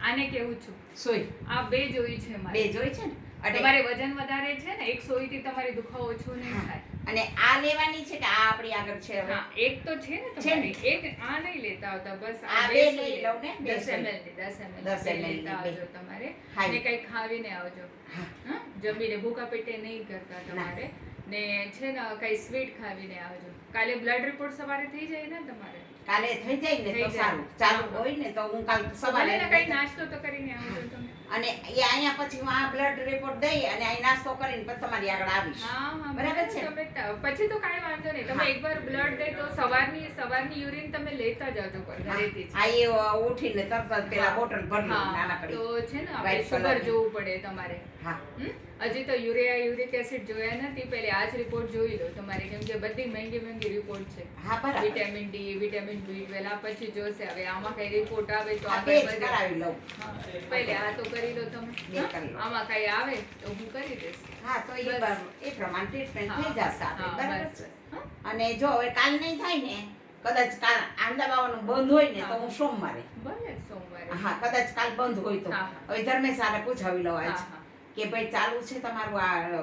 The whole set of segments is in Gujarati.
આને કેવું છું સોય આ બે જોઈ છે મારે. બે જોઈ છે ને એટલે તમારે વજન વધારે છે ને એક સોયથી તમારે દુખાવો ઓછો નહીં હા. થાય. અને આ લેવાની છે કે આ આપણી આગળ છે હવે હા એક તો છે ને છે ને. તમારે એક આ નહીં લેતા આવતા બસ આ બે લઈ લઉં ને, બે 10 સોય. ml ની 10 ml 10 બે ml લેતા ની બે. આવજો તમારે. હા. ને કંઈ ખાવીને આવજો. હા. હા જમીને ભૂખા પેટે નહીં કરતા તમારે. ને છે ને કઈ સ્વીટ ખાવીને આવજો. કાલે બ્લડ રિપોર્ટ સવારે થઈ જાય ને તમારે. કાલે થઈ જાય ને થઈ તો જાય. સારું ચાલુ હા. હોય ને તો હું કાલ ભલે સવારે ને કઈ નાસ્તો તો કરીને આવજો તમે. અને એ અહીંયા પછી હું આ બ્લડ રિપોર્ટ દઈ અને અહીં નાસ્તો કરીને પછી તમારી આગળ આવીશ હા હા બરાબર છે? તમે પછી તો કાંઈ વાંધો નહીં. તમે હા. એકવાર બ્લડ દે તો સવારની યુરિન તમે લેતા જાજો ઘરેથી જ. આ એ ઉઠીને તરત જ પેલા બોટલ ભરી લઉં હા, નાનકડી તો છે ને આપણે White સુગર colour ની. જોવું પડે તમારે. હા હમ? હજી તો યુરિક એસિડ જોયા નથી. પહેલે આ જ રિપોર્ટ જોઈ લો તમારે, કેમ કે બધી મહેંગી રિપોર્ટ છે. હા બરાબર વિટામિન ડી, વિટામિન B12 આ પછી જોશે. હવે આમાં કઈ રિપોર્ટ આવે તો આ આગળ બે જ વધે. કરાવી લઉં હા, પહેલે આ તો કરી લો તમે. બે હા? કરી લઉં. આમાં કઈ આવે તો હું કરી દઈશ. હા તો એ બસ. એ પ્રમાણે ટ્રીટમેન્ટ હા, થઈ જશે આપણે હા, બરાબર બસ. છે હા? અને જો હવે કાલ નહીં થાય ને કદાચ કાલ આંદાવાનું બંધ હોય ને તો હા. હું સોમવારે ભલે સોમવારે. હા કદાચ કાલ બંધ હોય તો હા, હા. હવે ધર્મેશ સારે પૂછાવી લઉં આજ હા, હા. કે ભાઈ ચાલુ છે તમારું આ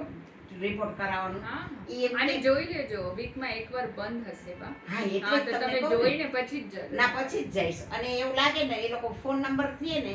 રિપોર્ટ કરાવવાનું હા, ઈ એમ આને કે- જોઈ લેજો વીકમાં એકવાર બંધ હશે બા. હા એટલે હા જ તો તમને તમે કહું ને. જોઈને પછી જ જજો. ના પછી જ જઈશ અને એવું લાગે ને એ લોકો ફોન નંબર દે ને